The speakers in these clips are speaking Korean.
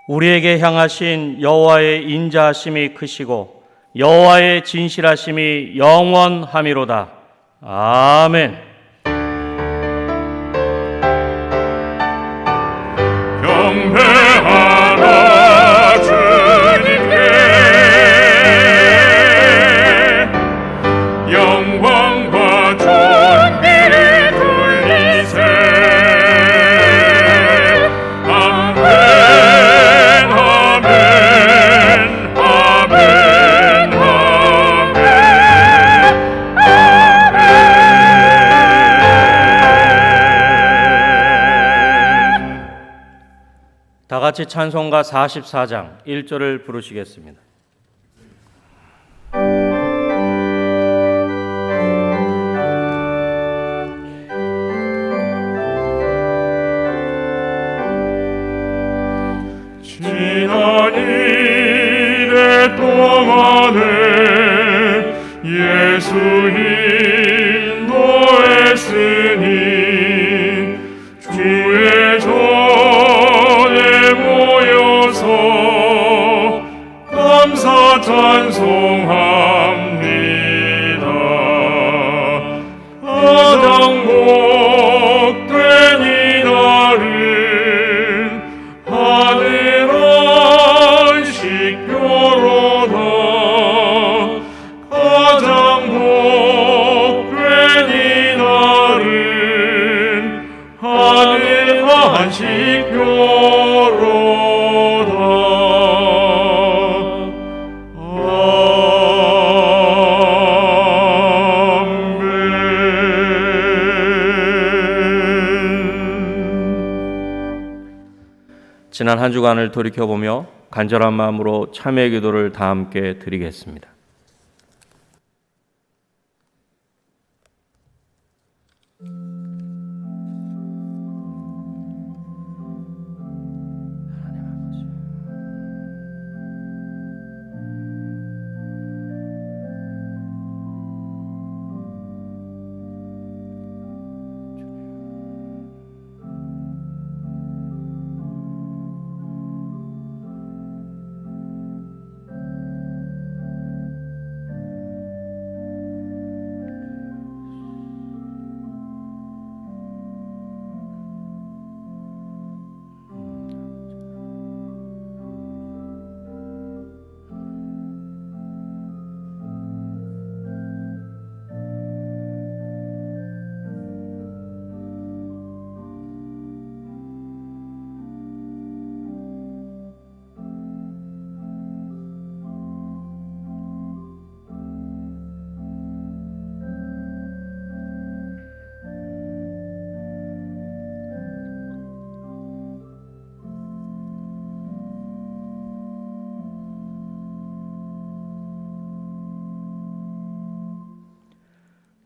우리에게 향하신 여호와의 인자하심이 크시고 여호와의 진실하심이 영원하미로다. 아멘. 경배하라 주님께 영광과 존귀를 돌리세. 아멘 아멘 아멘 아멘. 다 같이 찬송가 44장 1절을 부르시겠습니다. 지난 이래 동안에 예수 인도했으니 주의 전에 모여서 감사 찬송합니다. 가장 복된 이날은 하늘 안식교로다. 가장 복된 이날은 하늘 안식교로다. 지난 한 주간을 돌이켜보며 간절한 마음으로 참회의 기도를 다 함께 드리겠습니다.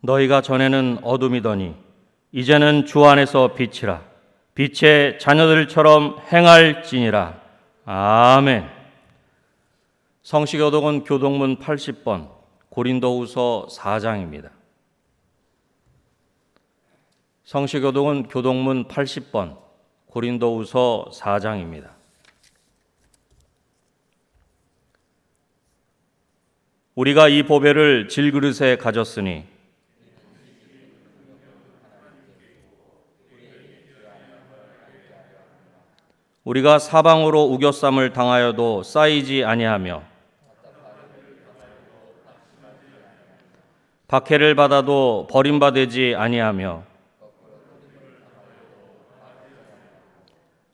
너희가 전에는 어둠이더니 이제는 주 안에서 빛이라. 빛의 자녀들처럼 행할지니라. 아멘. 성시교독은 교독문 80번 고린도후서 4장입니다. 성시교독은 교독문 80번 고린도후서 4장입니다. 우리가 이 보배를 질그릇에 가졌으니 우리가 사방으로 우겨쌈을 당하여도 쌓이지 아니하며 박해를 받아도 버림받지 아니하며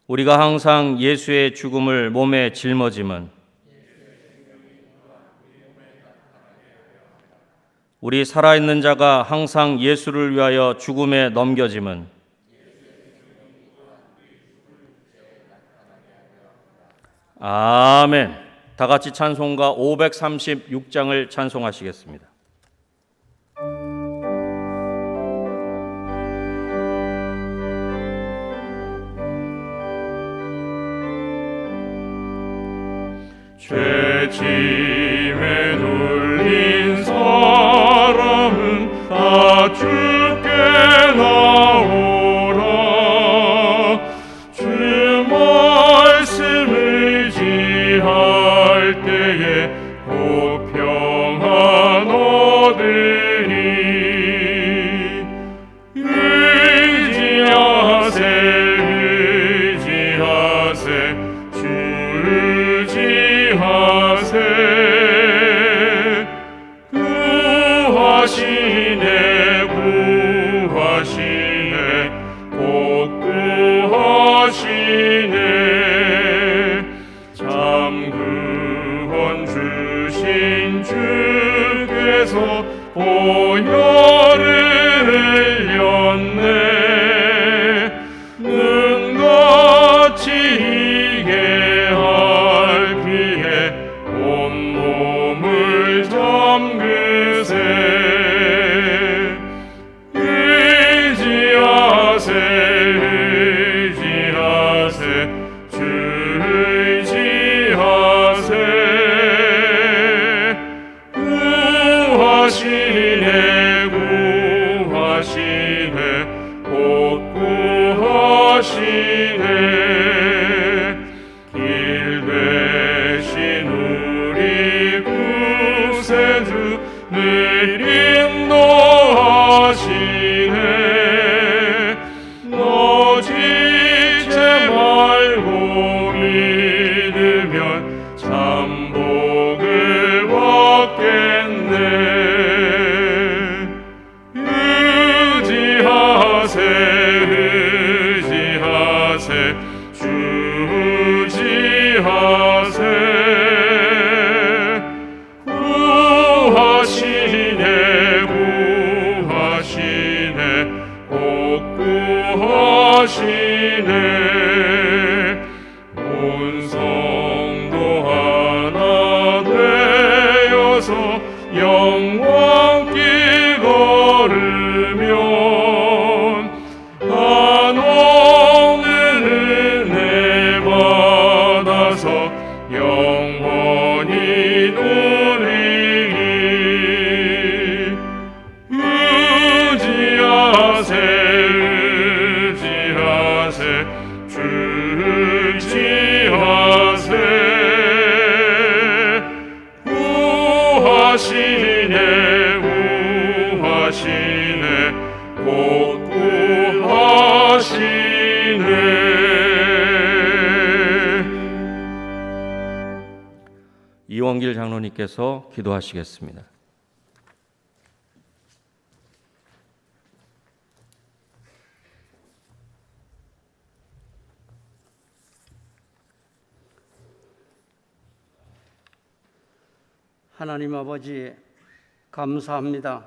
우리가 항상 예수의 죽음을 몸에 짊어짐은 우리 살아있는 자가 항상 예수를 위하여 죽음에 넘겨짐은 아멘. 다 같이 찬송가 536장을 찬송하시겠습니다. 죄짐에 눌린 사람은 다 주께 나오라. 주 말씀을 참 구원 주신 주께서 보혈을 흘렸네. 눈같이 이게 할 피에 온몸을 담그세. 의지하세 주 의지하세. 구하시네 곧 구하시네. 길 되신 우리 구세주 늘 인도하시네. 너 지체 말고 믿으면 참 복을 받겠네. 의지하세 주 의지하세. 구하시네 곧 구하시네. 온 성도 하나 되어서 영광길 걸으면 한없는 은혜 받아서 영원히 누리리. 의지하세 주 의지하세. 구하시네 곧 구하시네. 이원길 장로님께서 기도하시겠습니다. 하나님 아버지, 감사합니다.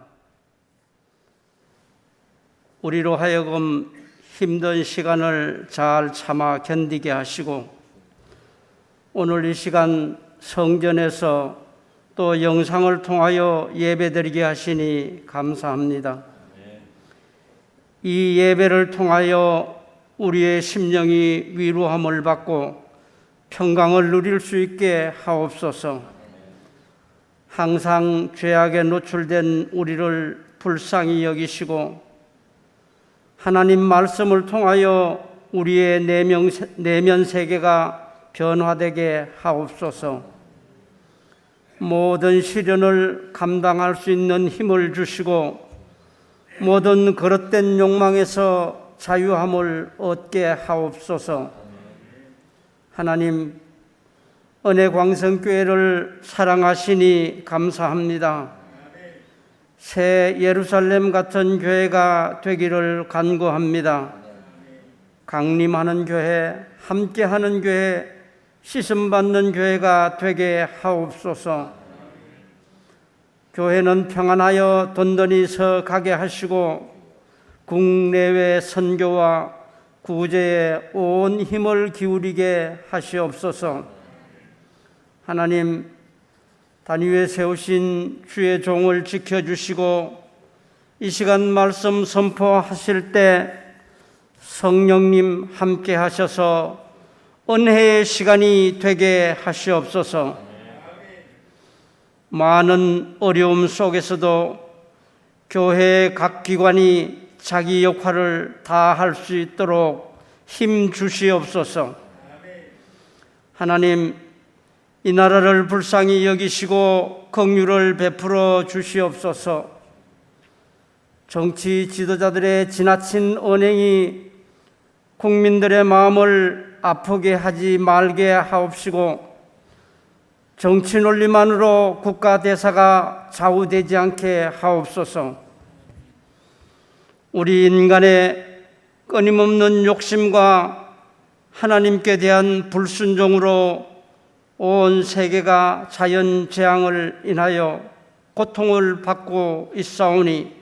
우리로 하여금 힘든 시간을 잘 참아 견디게 하시고 오늘 이 시간 성전에서 또 영상을 통하여 예배드리게 하시니 감사합니다. 이 예배를 통하여 우리의 심령이 위로함을 받고 평강을 누릴 수 있게 하옵소서. 항상 죄악에 노출된 우리를 불쌍히 여기시고 하나님 말씀을 통하여 우리의 내면 세계가 변화되게 하옵소서. 모든 시련을 감당할 수 있는 힘을 주시고 모든 그릇된 욕망에서 자유함을 얻게 하옵소서. 하나님, 은혜광성교회를 사랑하시니 감사합니다. 새 예루살렘 같은 교회가 되기를 간구합니다. 강림하는 교회, 함께하는 교회, 씻음받는 교회가 되게 하옵소서. 교회는 평안하여 든든히 서 가게 하시고 국내외 선교와 구제에 온 힘을 기울이게 하시옵소서. 하나님, 단 위에 세우신 주의 종을 지켜주시고 이 시간 말씀 선포하실 때 성령님 함께 하셔서 은혜의 시간이 되게 하시옵소서. 많은 어려움 속에서도 교회의 각 기관이 자기 역할을 다할 수 있도록 힘 주시옵소서. 하나님, 이 나라를 불쌍히 여기시고 긍휼을 베풀어 주시옵소서. 정치 지도자들의 지나친 언행이 국민들의 마음을 아프게 하지 말게 하옵시고 정치 논리만으로 국가 대사가 좌우되지 않게 하옵소서. 우리 인간의 끊임없는 욕심과 하나님께 대한 불순종으로 온 세계가 자연 재앙을 인하여 고통을 받고 있사오니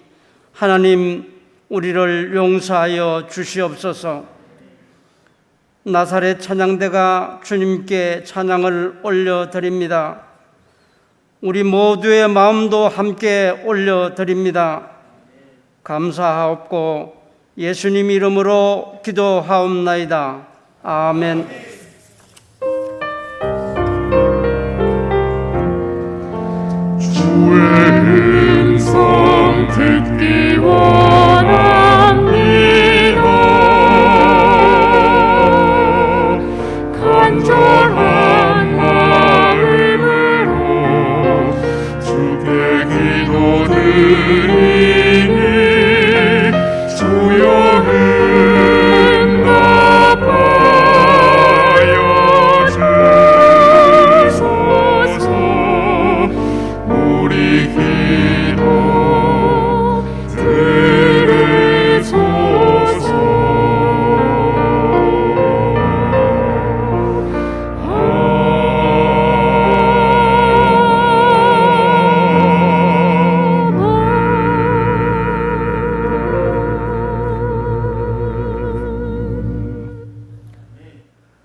하나님 우리를 용서하여 주시옵소서. 나사렛 찬양대가 주님께 찬양을 올려드립니다. 우리 모두의 마음도 함께 올려드립니다. 감사하옵고 예수님 이름으로 기도하옵나이다. 아멘. 주의 음성 듣기 원합니다. 간절한 마음으로 주께 기도드리니 주여 응답하여 주소서. 우리 기도 들으소서.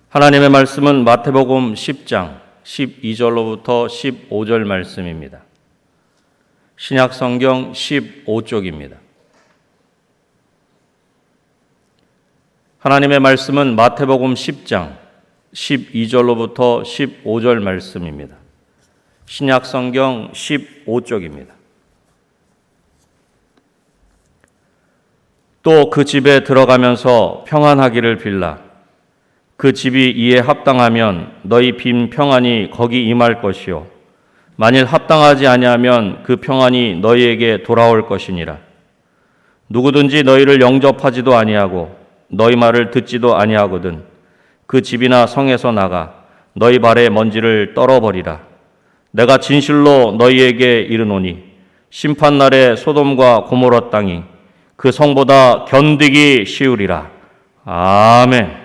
하나님의 말씀은 마태복음 10장 12절로부터 15절 말씀입니다. 신약 성경 15쪽입니다. 하나님의 말씀은 마태복음 10장 12절로부터 15절 말씀입니다. 신약 성경 15쪽입니다. 또 그 집에 들어가면서 평안하기를 빌라. 그 집이 이에 합당하면 너희 빈 평안이 거기 임할 것이요 만일 합당하지 아니하면 그 평안이 너희에게 돌아올 것이니라. 누구든지 너희를 영접하지도 아니하고 너희 말을 듣지도 아니하거든 그 집이나 성에서 나가 너희 발의 먼지를 떨어버리라. 내가 진실로 너희에게 이르노니 심판날에 소돔과 고모라 땅이 그 성보다 견디기 쉬우리라. 아멘.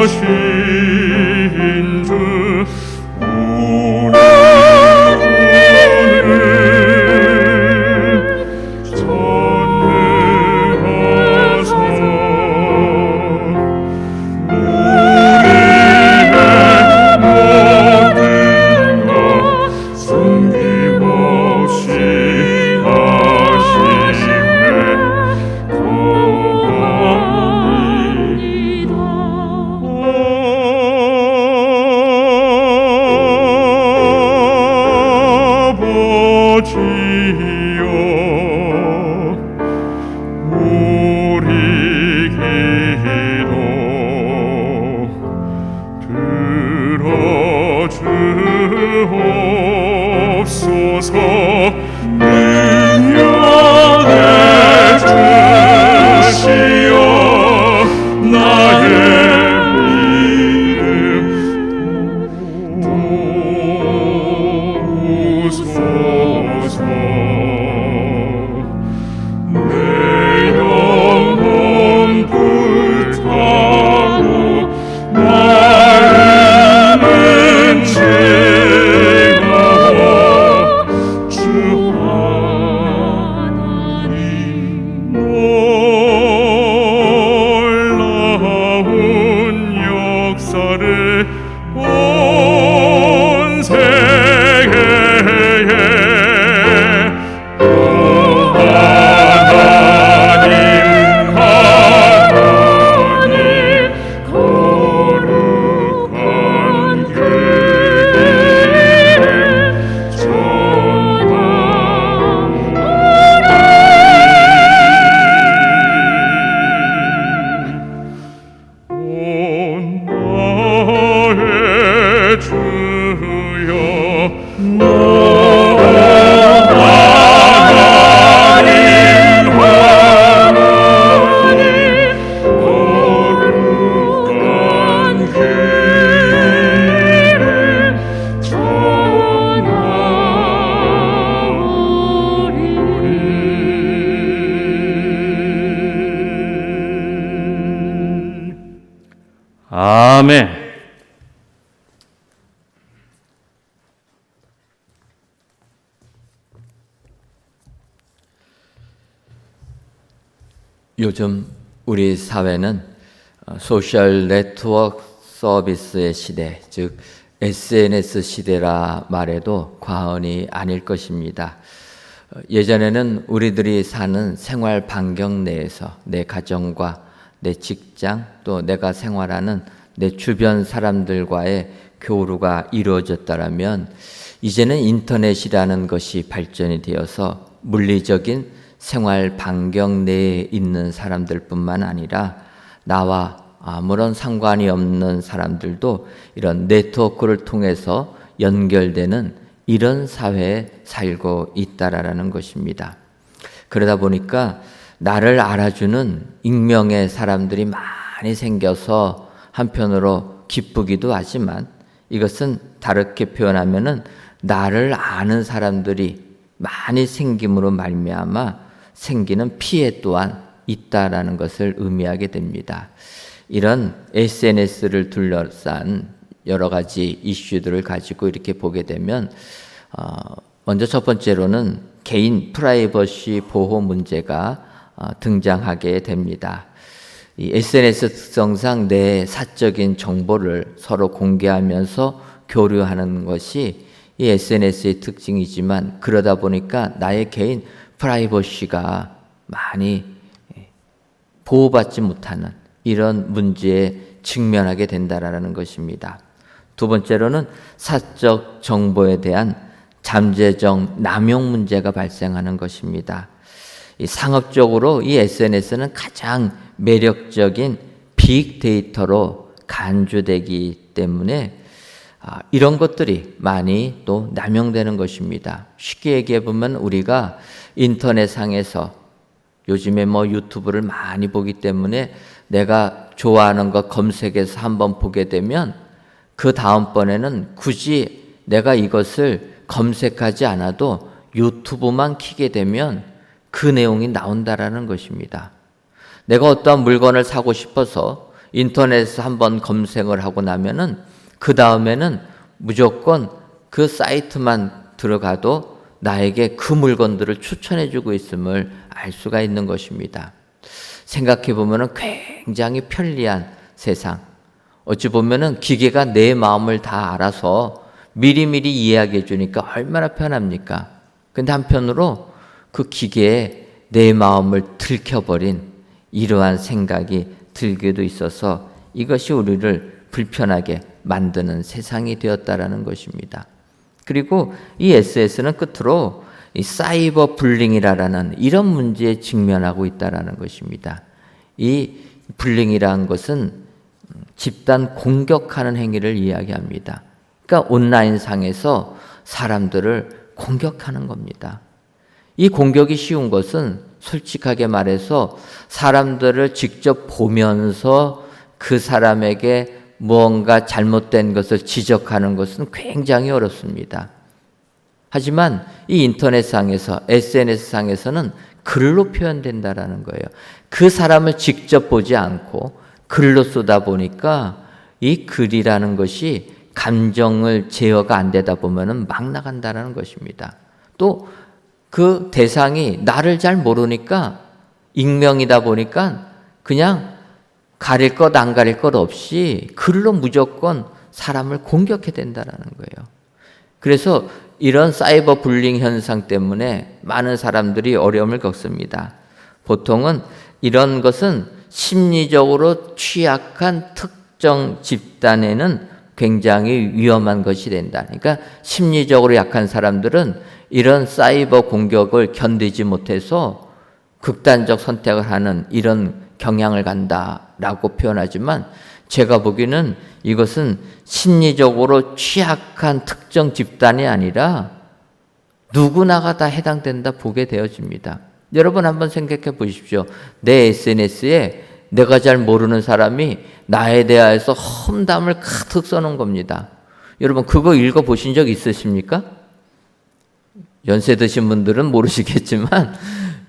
전능하신 아멘. 요즘 우리 사회는 소셜 네트워크 서비스의 시대, 즉 SNS 시대라 말해도 과언이 아닐 것입니다. 예전에는 우리들이 사는 생활 반경 내에서 내 가정과 내 직장, 또 내가 생활하는 내 주변 사람들과의 교류가 이루어졌다면 이제는 인터넷이라는 것이 발전이 되어서 물리적인 생활 반경 내에 있는 사람들뿐만 아니라 나와 아무런 상관이 없는 사람들도 이런 네트워크를 통해서 연결되는 이런 사회에 살고 있다라는 것입니다. 그러다 보니까 나를 알아주는 익명의 사람들이 많이 생겨서 한편으로 기쁘기도 하지만 이것은 다르게 표현하면은 나를 아는 사람들이 많이 생김으로 말미암아 생기는 피해 또한 있다라는 것을 의미하게 됩니다. 이런 SNS를 둘러싼 여러 가지 이슈들을 가지고 이렇게 보게 되면 먼저 첫 번째로는 개인 프라이버시 보호 문제가 등장하게 됩니다. 이 SNS 특성상 내 사적인 정보를 서로 공개하면서 교류하는 것이 이 SNS의 특징이지만 그러다 보니까 나의 개인 프라이버시가 많이 보호받지 못하는 이런 문제에 직면하게 된다라는 것입니다. 두 번째로는 사적 정보에 대한 잠재적 남용 문제가 발생하는 것입니다. 이 상업적으로 이 SNS는 가장 매력적인 빅데이터로 간주되기 때문에 이런 것들이 많이 또 남용되는 것입니다. 쉽게 얘기해 보면 우리가 인터넷상에서 요즘에 유튜브를 많이 보기 때문에 내가 좋아하는 거 검색해서 한번 보게 되면 그 다음번에는 굳이 내가 이것을 검색하지 않아도 유튜브만 켜게 되면 그 내용이 나온다라는 것입니다. 내가 어떠한 물건을 사고 싶어서 인터넷에서 한번 검색을 하고 나면은 그 다음에는 무조건 그 사이트만 들어가도 나에게 그 물건들을 추천해주고 있음을 알 수가 있는 것입니다. 생각해 보면은 굉장히 편리한 세상. 어찌 보면은 기계가 내 마음을 다 알아서 미리미리 이해하게 해주니까 얼마나 편합니까? 근데 한편으로 그 기계에 내 마음을 들켜버린 이러한 생각이 들기도 있어서 이것이 우리를 불편하게 만드는 세상이 되었다라는 것입니다. 그리고 이 SNS는 끝으로 이 사이버 불링이라는 이런 문제에 직면하고 있다라는 것입니다. 이 불링이라는 것은 집단 공격하는 행위를 이야기합니다. 그러니까 온라인상에서 사람들을 공격하는 겁니다. 이 공격이 쉬운 것은 솔직하게 말해서 사람들을 직접 보면서 그 사람에게 무언가 잘못된 것을 지적하는 것은 굉장히 어렵습니다. 하지만 이 인터넷상에서 SNS상에서는 글로 표현된다라는 거예요. 그 사람을 직접 보지 않고 글로 쓰다 보니까 이 글이라는 것이 감정을 제어가 안 되다 보면은 막 나간다라는 것입니다. 또 그 대상이 나를 잘 모르니까 익명이다 보니까 그냥 가릴 것 안 가릴 것 없이 글로 무조건 사람을 공격해 된다라는 거예요. 그래서 이런 사이버 불링 현상 때문에 많은 사람들이 어려움을 겪습니다. 보통은 이런 것은 심리적으로 취약한 특정 집단에는 굉장히 위험한 것이 된다. 그러니까 심리적으로 약한 사람들은 이런 사이버 공격을 견디지 못해서 극단적 선택을 하는 이런 경향을 간다라고 표현하지만 제가 보기에는 이것은 심리적으로 취약한 특정 집단이 아니라 누구나가 다 해당된다 보게 되어집니다. 여러분 한번 생각해 보십시오. 내 SNS에 내가 잘 모르는 사람이 나에 대하여서 험담을 가득 써놓은 겁니다. 여러분 그거 읽어보신 적 있으십니까? 연세 드신 분들은 모르시겠지만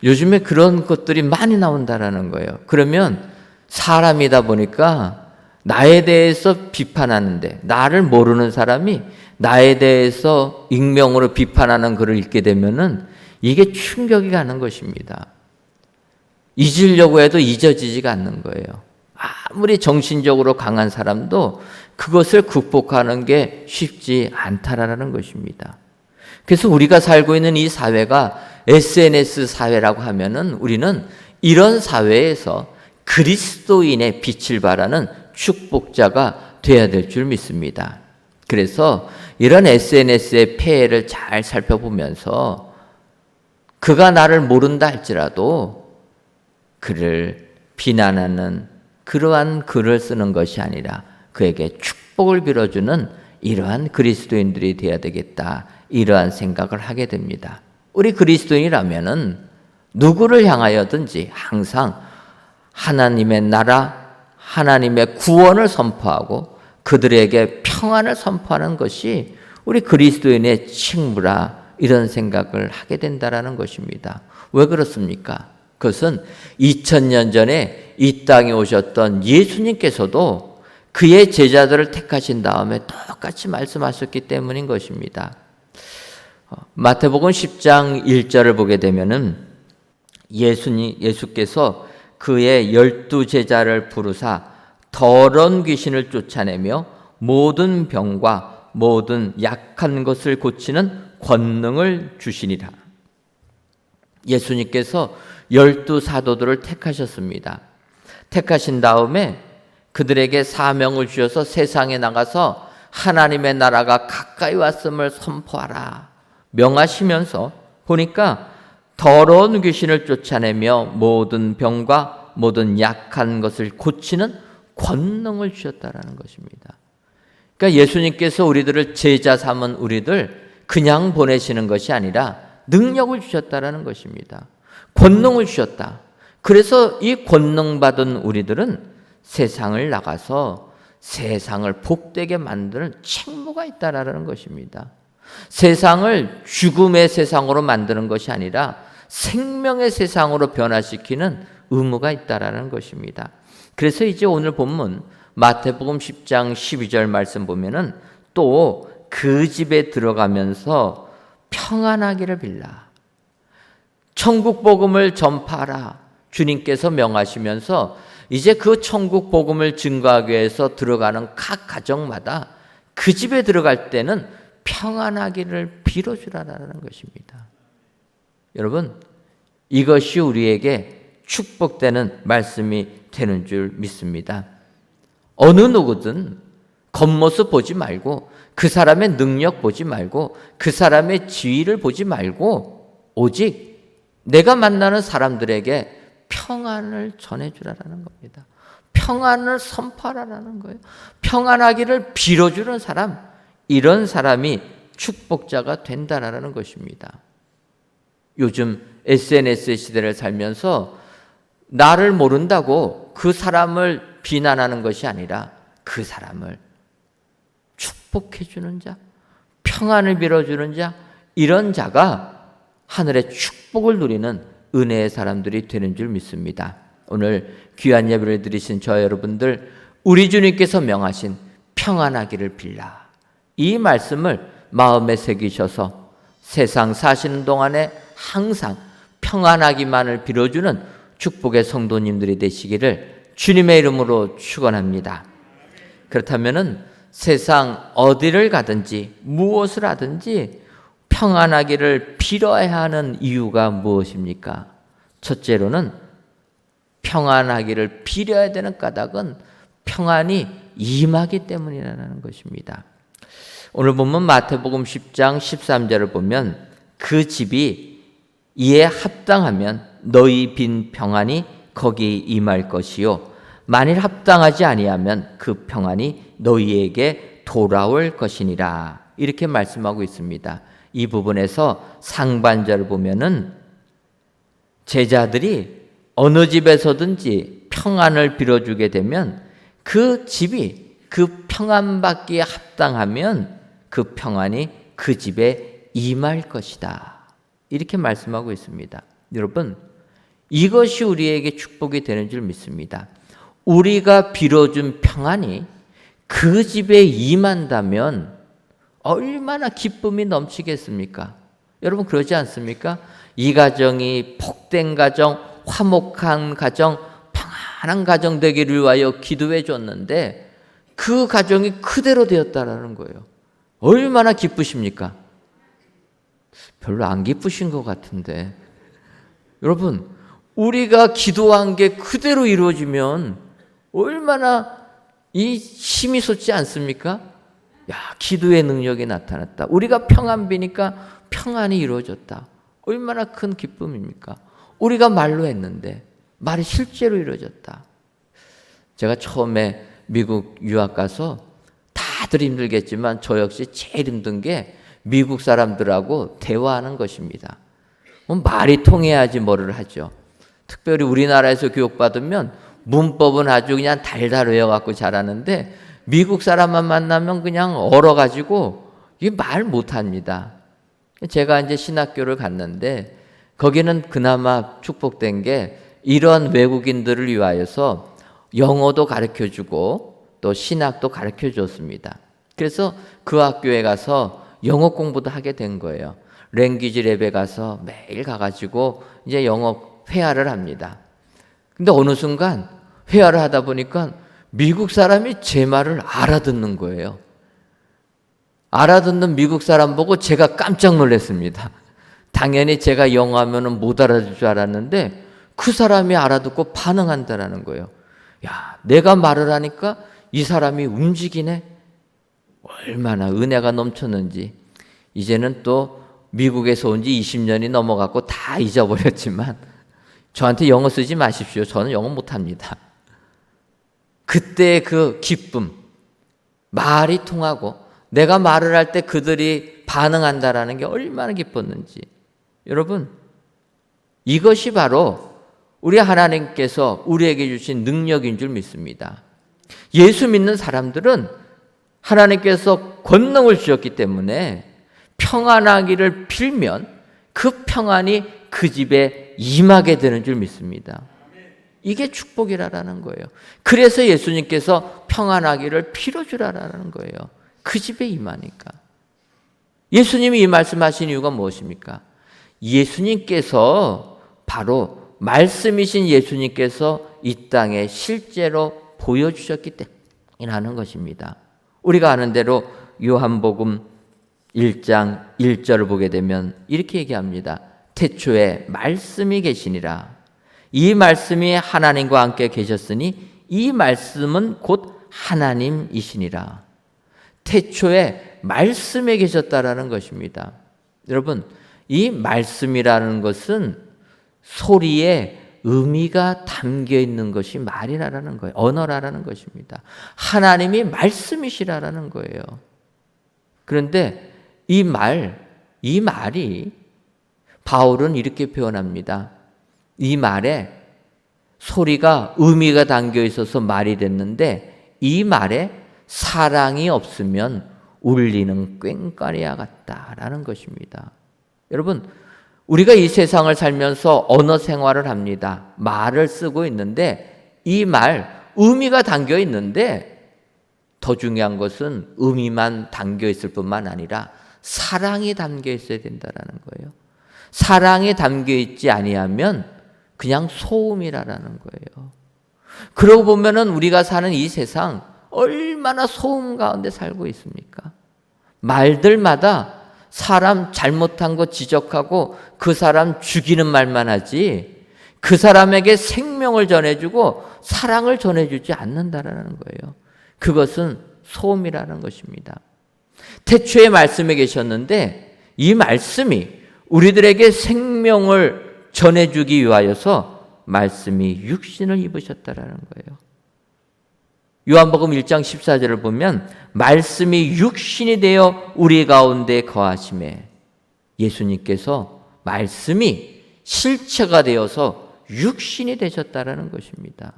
요즘에 그런 것들이 많이 나온다라는 거예요. 그러면 사람이다 보니까 나에 대해서 비판하는데, 나를 모르는 사람이 나에 대해서 익명으로 비판하는 글을 읽게 되면은 이게 충격이 가는 것입니다. 잊으려고 해도 잊어지지가 않는 거예요. 아무리 정신적으로 강한 사람도 그것을 극복하는 게 쉽지 않다라는 것입니다. 그래서 우리가 살고 있는 이 사회가 SNS 사회라고 하면은 우리는 이런 사회에서 그리스도인의 빛을 발하는 축복자가 되어야 될 줄 믿습니다. 그래서 이런 SNS의 폐해를 잘 살펴보면서 그가 나를 모른다 할지라도 그를 비난하는 그러한 글을 쓰는 것이 아니라 그에게 축복을 빌어주는 이러한 그리스도인들이 되어야 되겠다, 이러한 생각을 하게 됩니다. 우리 그리스도인이라면은 누구를 향하여든지 항상 하나님의 나라, 하나님의 구원을 선포하고 그들에게 평안을 선포하는 것이 우리 그리스도인의 책무라, 이런 생각을 하게 된다라는 것입니다. 왜 그렇습니까? 그것은 2000년 전에 이 땅에 오셨던 예수님께서도 그의 제자들을 택하신 다음에 똑같이 말씀하셨기 때문인 것입니다. 마태복음 10장 1절을 보게 되면은 예수께서 그의 12제자를 부르사 더러운 귀신을 쫓아내며 모든 병과 모든 약한 것을 고치는 권능을 주시니라. 예수님께서 12사도들을 택하셨습니다. 택하신 다음에 그들에게 사명을 주셔서 세상에 나가서 하나님의 나라가 가까이 왔음을 선포하라 명하시면서 보니까 더러운 귀신을 쫓아내며 모든 병과 모든 약한 것을 고치는 권능을 주셨다라는 것입니다. 그러니까 예수님께서 우리들을 제자 삼은 우리들 그냥 보내시는 것이 아니라 능력을 주셨다라는 것입니다. 권능을 주셨다. 그래서 이 권능 받은 우리들은 세상을 나가서 세상을 복되게 만드는 책무가 있다라는 것입니다. 세상을 죽음의 세상으로 만드는 것이 아니라 생명의 세상으로 변화시키는 의무가 있다라는 것입니다. 그래서 이제 오늘 본문 마태복음 10장 12절 말씀 보면은 또 그 집에 들어가면서 평안하기를 빌라. 천국 복음을 전파하라. 주님께서 명하시면서 이제 그 천국 복음을 증거하기 위해서 들어가는 각 가정마다 그 집에 들어갈 때는 평안하기를 빌어주라라는 것입니다. 여러분, 이것이 우리에게 축복되는 말씀이 되는 줄 믿습니다. 어느 누구든 겉모습 보지 말고 그 사람의 능력 보지 말고 그 사람의 지위를 보지 말고 오직 내가 만나는 사람들에게 평안을 전해주라는 겁니다. 평안을 선포하라는 거예요. 평안하기를 빌어주는 사람, 이런 사람이 축복자가 된다라는 것입니다. 요즘 SNS의 시대를 살면서 나를 모른다고 그 사람을 비난하는 것이 아니라 그 사람을 축복해주는 자, 평안을 빌어주는 자, 이런 자가 하늘의 축복을 누리는 은혜의 사람들이 되는 줄 믿습니다. 오늘 귀한 예배를 드리신 저 여러분들, 우리 주님께서 명하신 평안하기를 빌라, 이 말씀을 마음에 새기셔서 세상 사시는 동안에 항상 평안하기만을 빌어주는 축복의 성도님들이 되시기를 주님의 이름으로 축원합니다. 그렇다면은 세상 어디를 가든지 무엇을 하든지 평안하기를 빌어야 하는 이유가 무엇입니까? 첫째로는 평안하기를 빌어야 되는 까닭은 평안이 임하기 때문이라는 것입니다. 오늘 보면 마태복음 10장 13절을 보면 그 집이 이에 합당하면 너희 빈 평안이 거기 임할 것이요 만일 합당하지 아니하면 그 평안이 너희에게 돌아올 것이니라, 이렇게 말씀하고 있습니다. 이 부분에서 상반절을 보면은 제자들이 어느 집에서든지 평안을 빌어주게 되면 그 집이 그 평안받기에 합당하면 그 평안이 그 집에 임할 것이다, 이렇게 말씀하고 있습니다. 여러분, 이것이 우리에게 축복이 되는 줄 믿습니다. 우리가 빌어준 평안이 그 집에 임한다면 얼마나 기쁨이 넘치겠습니까? 여러분 그러지 않습니까? 이 가정이 복된 가정, 화목한 가정, 평안한 가정 되기를 위하여 기도해 줬는데 그 가정이 그대로 되었다라는 거예요. 얼마나 기쁘십니까? 별로 안 기쁘신 것 같은데. 여러분, 우리가 기도한 게 그대로 이루어지면 얼마나 이 힘이 솟지 않습니까? 야, 기도의 능력이 나타났다. 우리가 평안 비니까 평안이 이루어졌다. 얼마나 큰 기쁨입니까? 우리가 말로 했는데 말이 실제로 이루어졌다. 제가 처음에 미국 유학 가서 다들 힘들겠지만 저 역시 제일 힘든 게 미국 사람들하고 대화하는 것입니다. 말이 통해야지 뭐를 하죠. 특별히 우리나라에서 교육받으면 문법은 아주 그냥 달달 외워갖고 잘하는데 미국 사람만 만나면 그냥 얼어가지고 이게 말 못합니다. 제가 이제 신학교를 갔는데 거기는 그나마 축복된 게 이런 외국인들을 위하여서 영어도 가르쳐주고 또 신학도 가르쳐줬습니다. 그래서 그 학교에 가서 영어 공부도 하게 된 거예요. 랭귀지 랩에 가서 매일 가가지고 이제 영어 회화를 합니다. 근데 어느 순간 회화를 하다 보니까 미국 사람이 제 말을 알아듣는 거예요. 알아듣는 미국 사람 보고 제가 깜짝 놀랐습니다. 당연히 제가 영어 하면은 못 알아들 줄 알았는데 그 사람이 알아듣고 반응한다라는 거예요. 야, 내가 말을 하니까 이 사람이 움직이네. 얼마나 은혜가 넘쳤는지. 이제는 또 미국에서 온 지 20년이 넘어갔고 다 잊어버렸지만 저한테 영어 쓰지 마십시오. 저는 영어 못합니다. 그때의 그 기쁨, 말이 통하고 내가 말을 할 때 그들이 반응한다라는 게 얼마나 기뻤는지. 여러분, 이것이 바로 우리 하나님께서 우리에게 주신 능력인 줄 믿습니다. 예수 믿는 사람들은 하나님께서 권능을 주셨기 때문에 평안하기를 빌면 그 평안이 그 집에 임하게 되는 줄 믿습니다. 이게 축복이라는 거예요. 그래서 예수님께서 평안하기를 빌어주라는 거예요. 그 집에 임하니까. 예수님이 이 말씀하신 이유가 무엇입니까? 예수님께서 바로 말씀이신 예수님께서 이 땅에 실제로 보여주셨기 때문이라는 것입니다. 우리가 아는 대로 요한복음 1장 1절을 보게 되면 이렇게 얘기합니다. 태초에 말씀이 계시니라. 이 말씀이 하나님과 함께 계셨으니 이 말씀은 곧 하나님이시니라. 태초에 말씀에 계셨다라는 것입니다. 여러분, 이 말씀이라는 것은 소리에 의미가 담겨 있는 것이 말이라는 거예요. 언어라는 것입니다. 하나님이 말씀이시라는 거예요. 그런데 이 말이 바울은 이렇게 표현합니다. 이 말에 소리가 의미가 담겨 있어서 말이 됐는데 이 말에 사랑이 없으면 울리는 꽹과리와 같다라는 것입니다. 여러분, 우리가 이 세상을 살면서 언어 생활을 합니다. 말을 쓰고 있는데 이 말 의미가 담겨 있는데 더 중요한 것은 의미만 담겨 있을 뿐만 아니라 사랑이 담겨 있어야 된다라는 거예요. 사랑이 담겨 있지 아니하면 그냥 소음이라는 거예요. 그러고 보면은 우리가 사는 이 세상 얼마나 소음 가운데 살고 있습니까? 말들마다 사람 잘못한 거 지적하고 그 사람 죽이는 말만 하지 그 사람에게 생명을 전해주고 사랑을 전해주지 않는다라는 거예요. 그것은 소음이라는 것입니다. 태초에 말씀에 계셨는데 이 말씀이 우리들에게 생명을 전해주기 위하여서 말씀이 육신을 입으셨다라는 거예요. 요한복음 1장 14절을 보면 말씀이 육신이 되어 우리 가운데 거하심에 예수님께서 말씀이 실체가 되어서 육신이 되셨다라는 것입니다.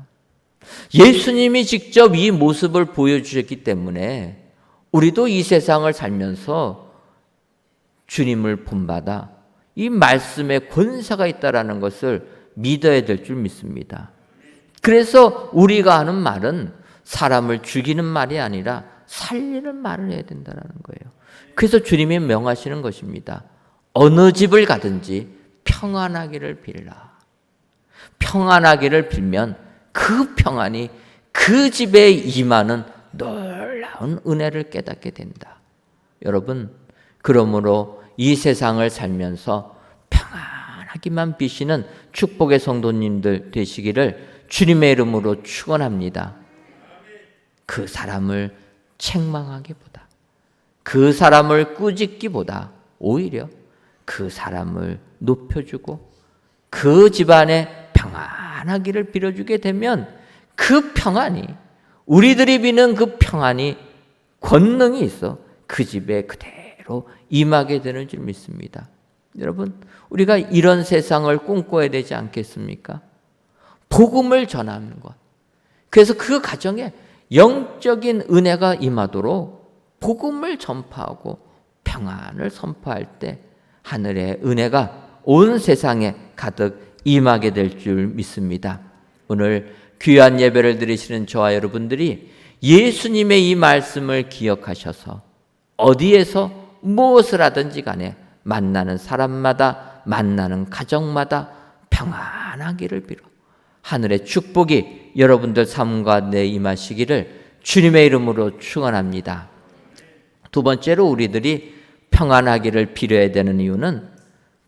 예수님이 직접 이 모습을 보여주셨기 때문에 우리도 이 세상을 살면서 주님을 본받아 이 말씀에 권세가 있다라는 것을 믿어야 될 줄 믿습니다. 그래서 우리가 하는 말은 사람을 죽이는 말이 아니라 살리는 말을 해야 된다는 거예요. 그래서 주님이 명하시는 것입니다. 어느 집을 가든지 평안하기를 빌라. 평안하기를 빌면 그 평안이 그 집에 임하는 놀라운 은혜를 깨닫게 된다. 여러분, 그러므로 이 세상을 살면서 평안하기만 비시는 축복의 성도님들 되시기를 주님의 이름으로 축원합니다. 그 사람을 책망하기보다, 그 사람을 꾸짖기보다 오히려 그 사람을 높여주고 그 집안에 평안하기를 빌어주게 되면 그 평안이, 우리들이 비는 그 평안이 권능이 있어 그 집에 그대로 임하게 되는 줄 믿습니다. 여러분, 우리가 이런 세상을 꿈꿔야 되지 않겠습니까? 복음을 전하는 것. 그래서 그 가정에 영적인 은혜가 임하도록 복음을 전파하고 평안을 선포할 때 하늘의 은혜가 온 세상에 가득 임하게 될 줄 믿습니다. 오늘 귀한 예배를 드리시는 저와 여러분들이 예수님의 이 말씀을 기억하셔서 어디에서 무엇을 하든지 간에 만나는 사람마다, 만나는 가정마다 평안하기를 빌어 하늘의 축복이 여러분들 삶 가운데 임하시기를 주님의 이름으로 축원합니다. 두 번째로 우리들이 평안하기를 빌어야 되는 이유는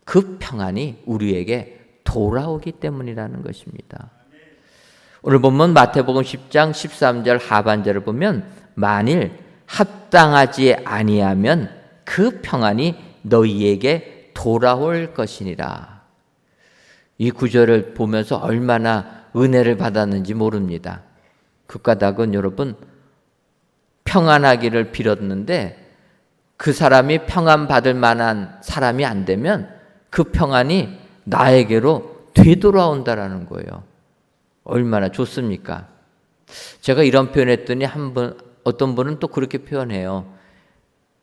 그 평안이 우리에게 돌아오기 때문이라는 것입니다. 오늘 본문 마태복음 10장 13절 하반절을 보면 만일 합당하지 아니하면 그 평안이 너희에게 돌아올 것이니라. 이 구절을 보면서 얼마나 은혜를 받았는지 모릅니다. 그 까닭은 여러분, 평안하기를 빌었는데 그 사람이 평안 받을 만한 사람이 안 되면 그 평안이 나에게로 되돌아온다라는 거예요. 얼마나 좋습니까? 제가 이런 표현했더니 어떤 분은 또 그렇게 표현해요.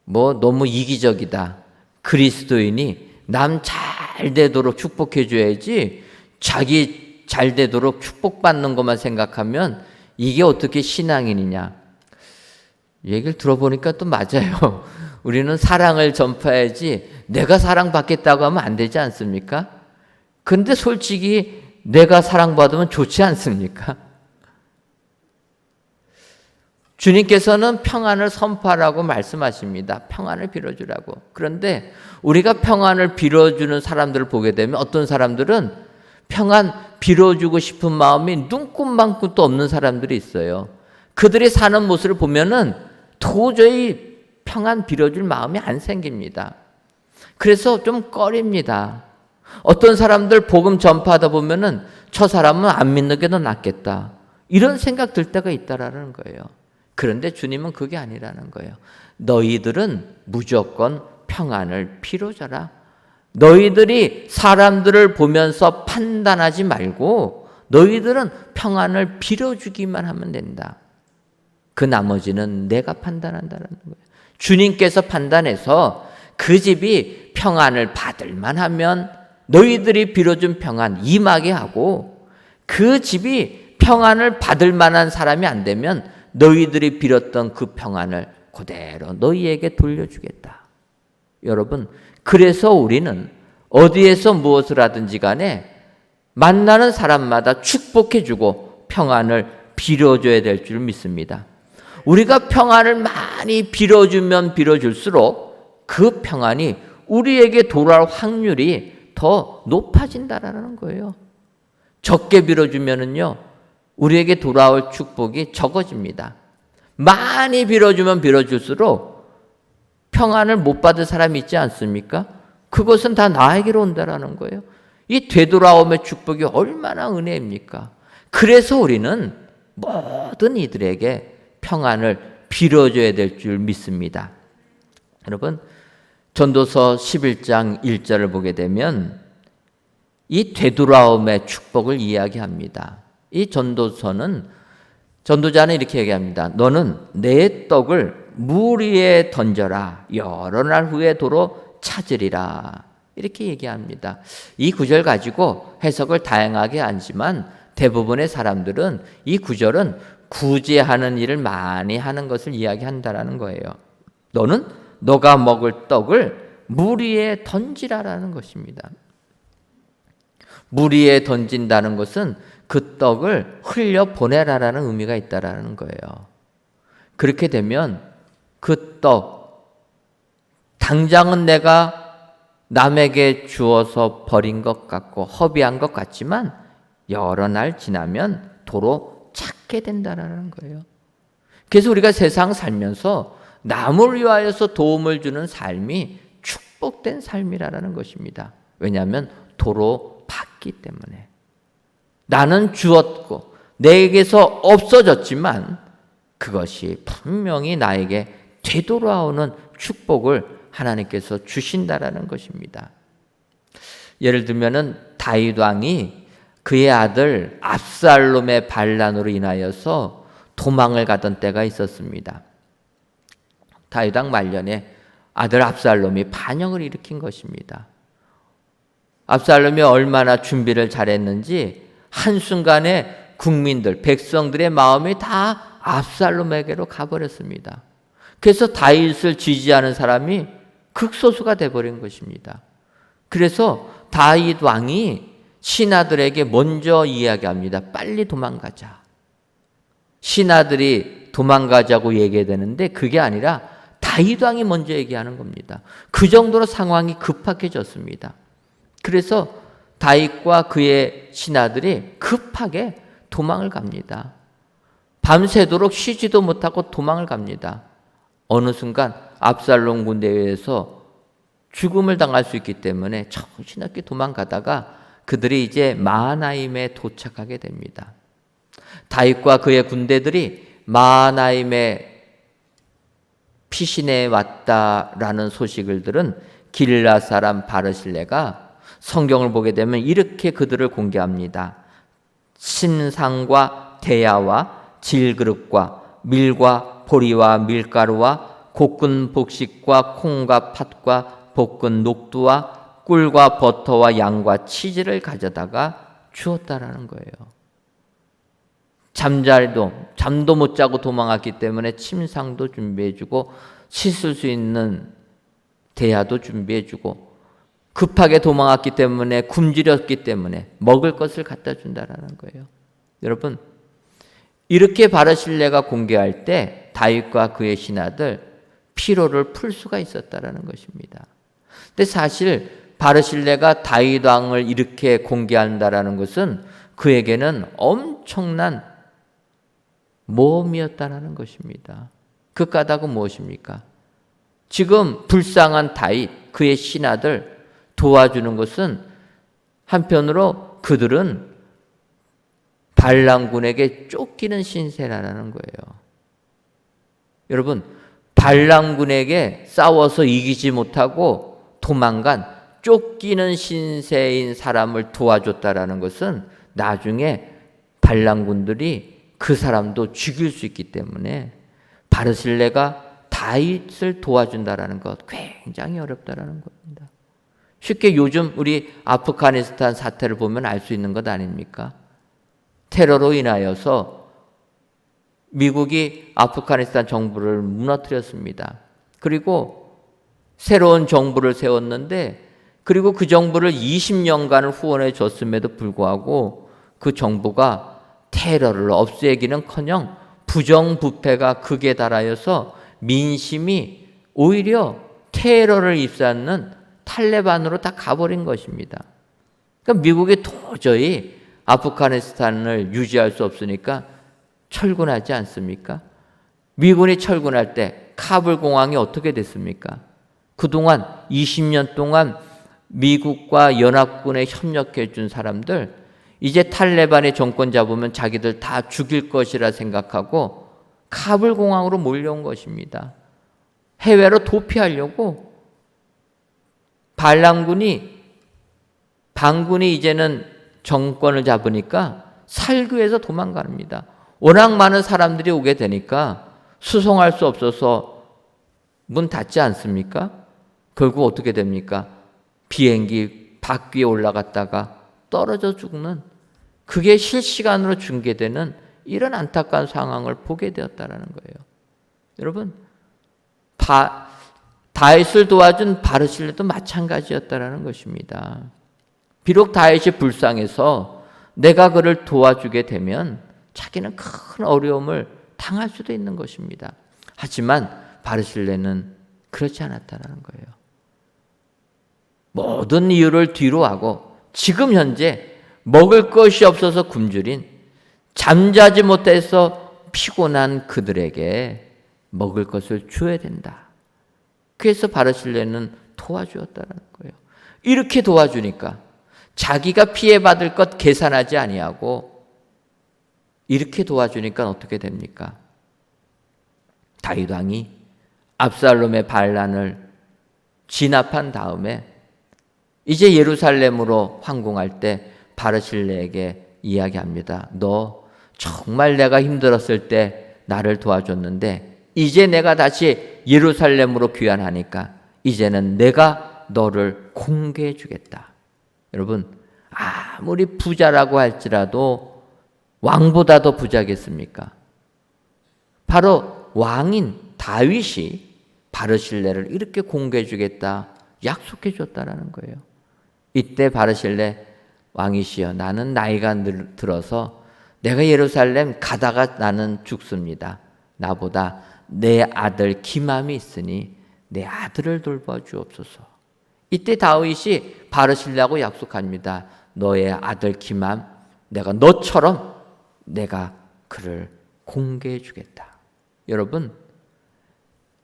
너무 이기적이다. 그리스도인이 남 잘 되도록 축복해 줘야지 자기 잘 되도록 축복받는 것만 생각하면 이게 어떻게 신앙인이냐. 얘기를 들어보니까 또 맞아요. 우리는 사랑을 전파해야지 내가 사랑받겠다고 하면 안 되지 않습니까? 근데 솔직히 내가 사랑받으면 좋지 않습니까? 주님께서는 평안을 선포하라고 말씀하십니다. 평안을 빌어주라고. 그런데 우리가 평안을 빌어주는 사람들을 보게 되면 어떤 사람들은 평안 빌어주고 싶은 마음이 눈꼽만큼도 없는 사람들이 있어요. 그들이 사는 모습을 보면은 도저히 평안 빌어줄 마음이 안 생깁니다. 그래서 좀 꺼립니다. 어떤 사람들 복음 전파하다 보면은 저 사람은 안 믿는 게 더 낫겠다. 이런 생각 들 때가 있다라는 거예요. 그런데 주님은 그게 아니라는 거예요. 너희들은 무조건 평안을 빌어줘라. 너희들이 사람들을 보면서 판단하지 말고 너희들은 평안을 빌어주기만 하면 된다. 그 나머지는 내가 판단한다는 거예요. 주님께서 판단해서 그 집이 평안을 받을 만하면 너희들이 빌어준 평안 임하게 하고 그 집이 평안을 받을 만한 사람이 안 되면 너희들이 빌었던 그 평안을 그대로 너희에게 돌려주겠다. 여러분, 그래서 우리는 어디에서 무엇을 하든지 간에 만나는 사람마다 축복해주고 평안을 빌어줘야 될 줄 믿습니다. 우리가 평안을 많이 빌어주면 빌어줄수록 그 평안이 우리에게 돌아올 확률이 더 높아진다라는 거예요. 적게 빌어주면은요, 우리에게 돌아올 축복이 적어집니다. 많이 빌어주면 빌어줄수록 평안을 못 받을 사람이 있지 않습니까? 그것은 다 나에게로 온다라는 거예요. 이 되돌아옴의 축복이 얼마나 은혜입니까? 그래서 우리는 모든 이들에게 평안을 빌어줘야 될 줄 믿습니다. 여러분, 전도서 11장 1절을 보게 되면 이 되돌아옴의 축복을 이야기합니다. 이 전도자는 이렇게 얘기합니다. 너는 내 떡을 물 위에 던져라. 여러 날 후에 도로 찾으리라. 이렇게 얘기합니다. 이 구절 가지고 해석을 다양하게 하지만 대부분의 사람들은 이 구절은 구제하는 일을 많이 하는 것을 이야기한다라는 거예요. 너는 너가 먹을 떡을 물 위에 던지라라는 것입니다. 물 위에 던진다는 것은 그 떡을 흘려 보내라라는 의미가 있다라는 거예요. 그렇게 되면 그 떡, 당장은 내가 남에게 주어서 버린 것 같고 허비한 것 같지만 여러 날 지나면 도로 찾게 된다라는 거예요. 그래서 우리가 세상 살면서 남을 위하여서 도움을 주는 삶이 축복된 삶이라는 것입니다. 왜냐하면 도로 받기 때문에. 나는 주었고 내게서 없어졌지만 그것이 분명히 나에게 되돌아오는 축복을 하나님께서 주신다라는 것입니다. 예를 들면은 다윗 왕이 그의 아들 압살롬의 반란으로 인하여서 도망을 가던 때가 있었습니다. 다윗 왕 말년에 아들 압살롬이 반역을 일으킨 것입니다. 압살롬이 얼마나 준비를 잘했는지 한순간에 국민들, 백성들의 마음이 다 압살롬에게로 가버렸습니다. 그래서 다윗을 지지하는 사람이 극소수가 돼버린 것입니다. 그래서 다윗 왕이 신하들에게 먼저 이야기합니다. 빨리 도망가자. 신하들이 도망가자고 얘기되는데 그게 아니라 다윗 왕이 먼저 얘기하는 겁니다. 그 정도로 상황이 급박해졌습니다. 그래서 다윗과 그의 신하들이 급하게 도망을 갑니다. 밤새도록 쉬지도 못하고 도망을 갑니다. 어느 순간 압살롬 군대에 의해서 죽음을 당할 수 있기 때문에 정신없게 도망가다가 그들이 이제 마하나임에 도착하게 됩니다. 다윗과 그의 군대들이 마하나임의 피신해 왔다라는 소식을 들은 길라 사람 바르실레가 성경을 보게 되면 이렇게 그들을 공개합니다. 신상과 대야와 질그릇과 밀과 보리와 밀가루와 볶은 곡식과 콩과 팥과 볶은 녹두와 꿀과 버터와 양과 치즈를 가져다가 주었다라는 거예요. 잠도 못 자고 도망갔기 때문에 침상도 준비해주고 씻을 수 있는 대야도 준비해주고 급하게 도망갔기 때문에 굶주렸기 때문에 먹을 것을 갖다 준다라는 거예요. 여러분, 이렇게 바르실레가 공개할 때 다윗과 그의 신하들 피로를 풀 수가 있었다라는 것입니다. 근데 사실 바르실레가 다윗 왕을 이렇게 공개한다라는 것은 그에게는 엄청난 모험이었다라는 것입니다. 그 까닭은 무엇입니까? 지금 불쌍한 다윗, 그의 신하들 도와주는 것은 한편으로 그들은 발람군에게 쫓기는 신세라는 거예요. 여러분, 발람군에게 싸워서 이기지 못하고 도망간 쫓기는 신세인 사람을 도와줬다라는 것은 나중에 발람군들이 그 사람도 죽일 수 있기 때문에 바르실레가 다윗을 도와준다라는 것 굉장히 어렵다라는 겁니다. 쉽게 요즘 우리 아프가니스탄 사태를 보면 알 수 있는 것 아닙니까? 테러로 인하여서 미국이 아프가니스탄 정부를 무너뜨렸습니다. 그리고 새로운 정부를 세웠는데 그리고 그 정부를 20년간을 후원해 줬음에도 불구하고 그 정부가 테러를 없애기는커녕 부정부패가 극에 달하여서 민심이 오히려 테러를 입사하는 탈레반으로 다 가버린 것입니다. 그러니까 미국이 도저히 아프가니스탄을 유지할 수 없으니까 철군하지 않습니까? 미군이 철군할 때 카불 공항이 어떻게 됐습니까? 그동안 20년 동안 미국과 연합군에 협력해 준 사람들 이제 탈레반이 정권 잡으면 자기들 다 죽일 것이라 생각하고 카불 공항으로 몰려온 것입니다. 해외로 도피하려고 반군이 이제는 정권을 잡으니까 살기 위해서 도망갑니다. 워낙 많은 사람들이 오게 되니까 수송할 수 없어서 문 닫지 않습니까? 결국 어떻게 됩니까? 비행기 바퀴에 올라갔다가 떨어져 죽는 그게 실시간으로 중계되는 이런 안타까운 상황을 보게 되었다라는 거예요. 여러분, 다윗을 도와준 바르실레도 마찬가지였다라는 것입니다. 비록 다윗이 불쌍해서 내가 그를 도와주게 되면 자기는 큰 어려움을 당할 수도 있는 것입니다. 하지만 바르실레는 그렇지 않았다는 거예요. 모든 이유를 뒤로 하고 지금 현재 먹을 것이 없어서 굶주린, 잠자지 못해서 피곤한 그들에게 먹을 것을 줘야 된다. 그래서 바르실레는 도와주었다는 거예요. 이렇게 도와주니까 자기가 피해받을 것 계산하지 아니하고 이렇게 도와주니까 어떻게 됩니까? 다윗 왕이 압살롬의 반란을 진압한 다음에 이제 예루살렘으로 황궁할 때 바르실레에게 이야기합니다. 너 정말 내가 힘들었을 때 나를 도와줬는데 이제 내가 다시 예루살렘으로 귀환하니까 이제는 내가 너를 공개해 주겠다. 여러분, 아무리 부자라고 할지라도 왕보다도 부자겠습니까? 바로 왕인 다윗이 바르실레를 이렇게 공개해 주겠다 약속해 줬다라는 거예요. 이때 바르실레 왕이시여, 나는 나이가 들어서 내가 예루살렘 가다가 나는 죽습니다. 나보다 내 아들 기맘이 있으니 내 아들을 돌봐주옵소서. 이때 다윗이 바르실레하고 약속합니다. 너의 아들 기맘, 내가 너처럼 내가 그를 공개해 주겠다. 여러분,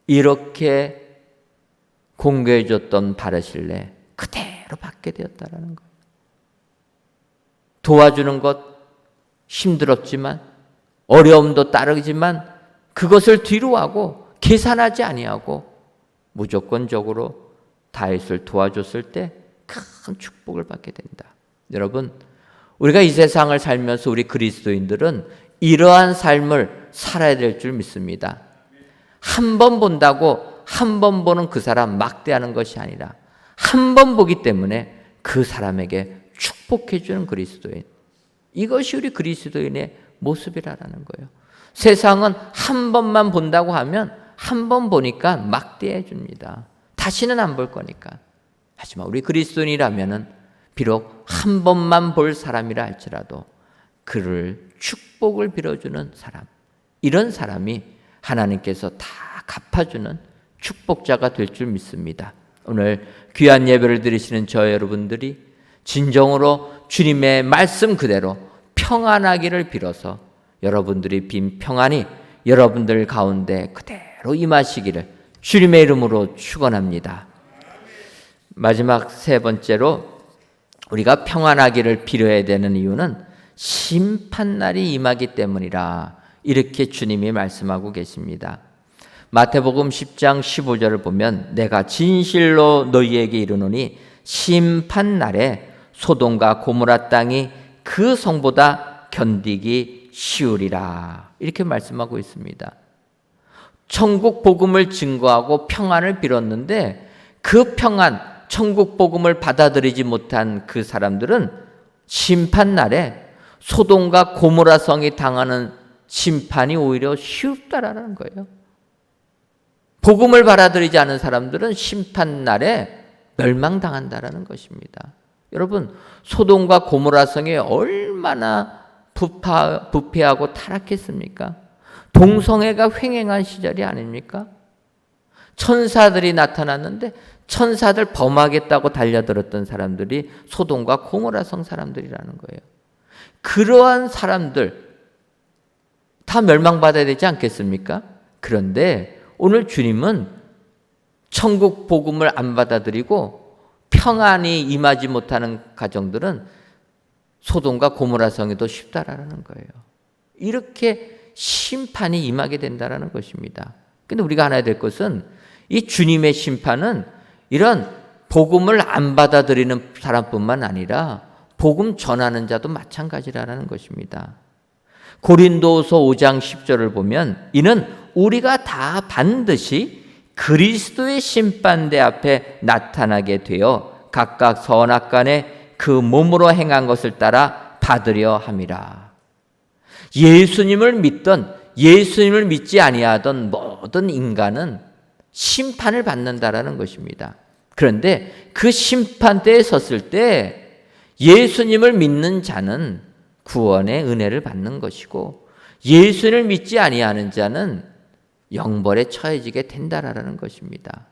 이렇게 공개해 줬던 바르실레 그대로 받게 되었다라는 거예요. 도와주는 것 힘들었지만 어려움도 따르지만 그것을 뒤로 하고 계산하지 아니하고 무조건적으로 다윗을 도와줬을 때 큰 축복을 받게 된다. 여러분, 우리가 이 세상을 살면서 우리 그리스도인들은 이러한 삶을 살아야 될 줄 믿습니다. 한 번 본다고 한 번 보는 그 사람 막대하는 것이 아니라 한 번 보기 때문에 그 사람에게 축복해 주는 그리스도인. 이것이 우리 그리스도인의 모습이라는 거예요. 세상은 한 번만 본다고 하면 한 번 보니까 막대해 줍니다. 다시는 안 볼 거니까. 하지만 우리 그리스도인이라면은 비록 한 번만 볼 사람이라 할지라도 그를 축복을 빌어주는 사람, 이런 사람이 하나님께서 다 갚아주는 축복자가 될 줄 믿습니다. 오늘 귀한 예배를 드리시는 저 여러분들이 진정으로 주님의 말씀 그대로 평안하기를 빌어서 여러분들이 빈 평안이 여러분들 가운데 그대로 임하시기를 주님의 이름으로 축원합니다. 마지막 세 번째로 우리가 평안하기를 빌어야 되는 이유는 심판날이 임하기 때문이라, 이렇게 주님이 말씀하고 계십니다. 마태복음 10장 15절을 보면 내가 진실로 너희에게 이르노니 심판날에 소돔과 고모라 땅이 그 성보다 견디기 쉬우리라, 이렇게 말씀하고 있습니다. 천국 복음을 증거하고 평안을 빌었는데 그 평안, 천국 복음을 받아들이지 못한 그 사람들은 심판날에 소돔과 고모라 성이 당하는 심판이 오히려 쉽다라는 거예요. 복음을 받아들이지 않은 사람들은 심판날에 멸망당한다라는 것입니다. 여러분, 소돔과 고모라 성이 얼마나 부패하고 타락했습니까? 동성애가 횡행한 시절이 아닙니까? 천사들이 나타났는데 천사들 범하겠다고 달려들었던 사람들이 소돔과 고모라 성 사람들이라는 거예요. 그러한 사람들 다 멸망받아야 되지 않겠습니까? 그런데 오늘 주님은 천국 복음을 안 받아들이고 평안이 임하지 못하는 가정들은 소돔과 고모라 성이 더 쉽다라는 거예요. 이렇게 심판이 임하게 된다라는 것입니다. 근데 우리가 알아야 될 것은 이 주님의 심판은 이런 복음을 안 받아들이는 사람뿐만 아니라 복음 전하는 자도 마찬가지라는 것입니다. 고린도서 5장 10절을 보면 이는 우리가 다 반드시 그리스도의 심판대 앞에 나타나게 되어 각각 선악간에 그 몸으로 행한 것을 따라 받으려 함이라. 예수님을 믿던 예수님을 믿지 아니하던 모든 인간은 심판을 받는다라는 것입니다. 그런데 그 심판대에 섰을 때 예수님을 믿는 자는 구원의 은혜를 받는 것이고 예수를 믿지 아니하는 자는 영벌에 처해지게 된다라는 것입니다.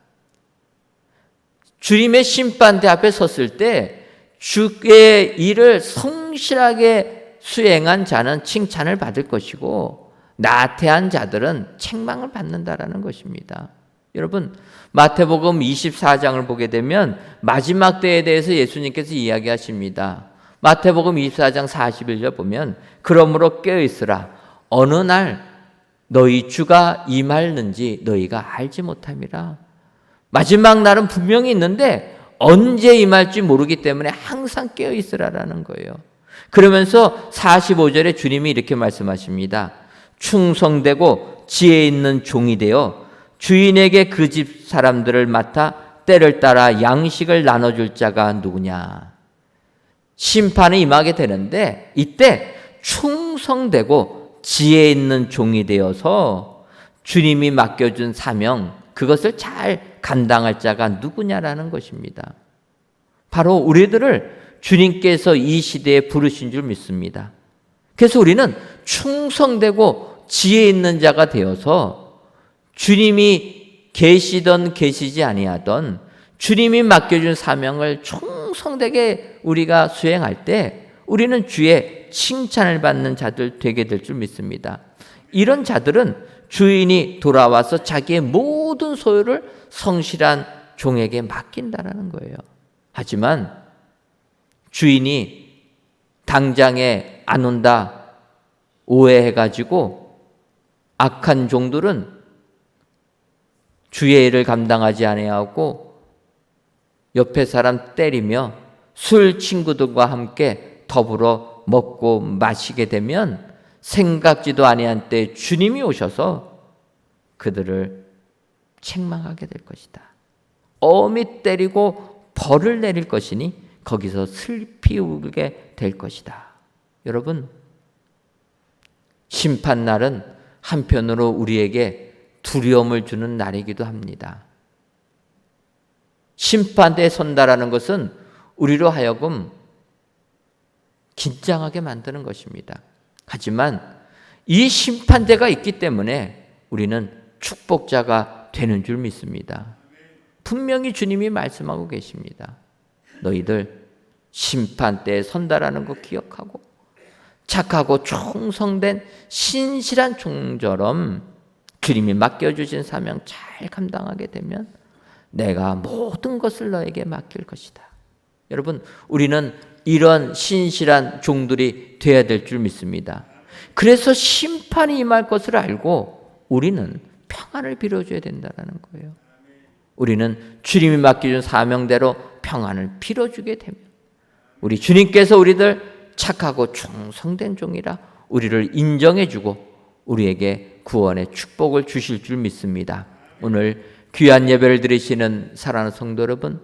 주님의 심판대 앞에 섰을 때 주의 일을 성실하게 수행한 자는 칭찬을 받을 것이고 나태한 자들은 책망을 받는다라는 것입니다. 여러분, 마태복음 24장을 보게 되면 마지막 때에 대해서 예수님께서 이야기하십니다. 마태복음 24장 41절 보면 그러므로 깨어있으라. 어느 날 너희 주가 임할는지 너희가 알지 못함이라. 마지막 날은 분명히 있는데 언제 임할지 모르기 때문에 항상 깨어있으라라는 거예요. 그러면서 45절에 주님이 이렇게 말씀하십니다. 충성되고 지혜 있는 종이 되어 주인에게 그 집 사람들을 맡아 때를 따라 양식을 나눠줄 자가 누구냐. 심판이 임하게 되는데 이때 충성되고 지혜 있는 종이 되어서 주님이 맡겨준 사명 그것을 잘 감당할 자가 누구냐라는 것입니다. 바로 우리들을 주님께서 이 시대에 부르신 줄 믿습니다. 그래서 우리는 충성되고 지혜 있는 자가 되어서 주님이 계시던 계시지 아니하던 주님이 맡겨준 사명을 충성되게 우리가 수행할 때 우리는 주의 칭찬을 받는 자들 되게 될 줄 믿습니다. 이런 자들은 주인이 돌아와서 자기의 모든 소유를 성실한 종에게 맡긴다라는 거예요. 하지만 주인이 당장에 안 온다 오해해가지고 악한 종들은 주의 일을 감당하지 아니하고 옆에 사람 때리며 술 친구들과 함께 더불어 먹고 마시게 되면 생각지도 아니한 때 주님이 오셔서 그들을 책망하게 될 것이다. 엄히 때리고 벌을 내릴 것이니 거기서 슬피 울게 될 것이다. 여러분, 심판날은 한편으로 우리에게 두려움을 주는 날이기도 합니다. 심판대에 선다라는 것은 우리로 하여금 긴장하게 만드는 것입니다. 하지만 이 심판대가 있기 때문에 우리는 축복자가 되는 줄 믿습니다. 분명히 주님이 말씀하고 계십니다. 너희들 심판대에 선다라는 거 기억하고 착하고 충성된 신실한 종처럼 주님이 맡겨주신 사명 잘 감당하게 되면 내가 모든 것을 너에게 맡길 것이다. 여러분, 우리는 이런 신실한 종들이 되어야 될 줄 믿습니다. 그래서 심판이 임할 것을 알고 우리는 평안을 빌어줘야 된다는 거예요. 우리는 주님이 맡겨준 사명대로 평안을 빌어주게 되면 우리 주님께서 우리들 착하고 충성된 종이라 우리를 인정해주고 우리에게 구원의 축복을 주실 줄 믿습니다. 오늘 귀한 예배를 드리시는 사랑하는 성도 여러분,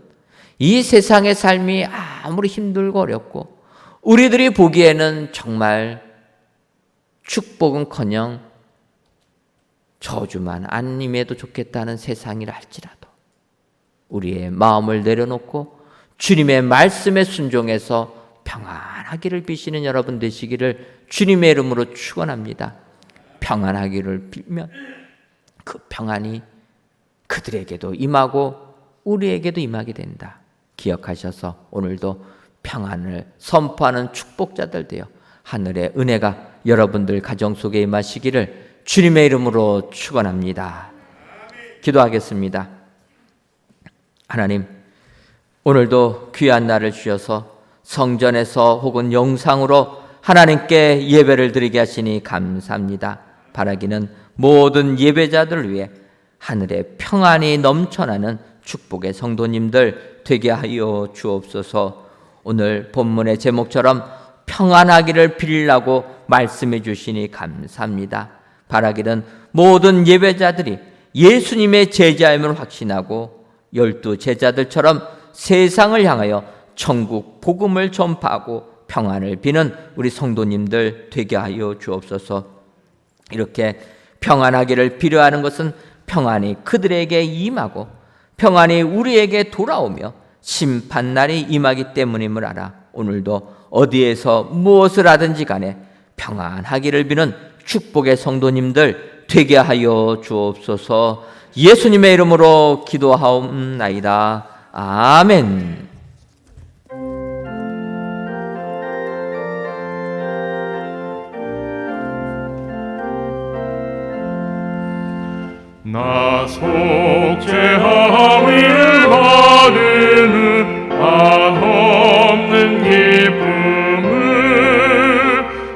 이 세상의 삶이 아무리 힘들고 어렵고 우리들이 보기에는 정말 축복은커녕 저주만 안 임해도 좋겠다는 세상이라 할지라도 우리의 마음을 내려놓고 주님의 말씀에 순종해서 평안하기를 비시는 여러분 되시기를 주님의 이름으로 축원합니다. 평안하기를 빌면 그 평안이 그들에게도 임하고 우리에게도 임하게 된다. 기억하셔서 오늘도 평안을 선포하는 축복자들 되어 하늘의 은혜가 여러분들 가정 속에 임하시기를 주님의 이름으로 축원합니다. 기도하겠습니다. 하나님, 오늘도 귀한 날을 주셔서 성전에서 혹은 영상으로 하나님께 예배를 드리게 하시니 감사합니다. 바라기는 모든 예배자들을 위해 하늘의 평안이 넘쳐나는 축복의 성도님들 되게 하여 주옵소서. 오늘 본문의 제목처럼 평안하기를 빌라고 말씀해 주시니 감사합니다. 바라기는 모든 예배자들이 예수님의 제자임을 확신하고 12 제자들처럼 세상을 향하여 천국 복음을 전파하고 평안을 비는 우리 성도님들 되게 하여 주옵소서. 이렇게 평안하기를 빌어하는 것은 평안이 그들에게 임하고 평안이 우리에게 돌아오며 심판날이 임하기 때문임을 알아 오늘도 어디에서 무엇을 하든지 간에 평안하기를 비는 축복의 성도님들 되게 하여 주옵소서. 예수님의 이름으로 기도하옵나이다. 아멘. 나 속죄함을 받으는 한없는 기쁨을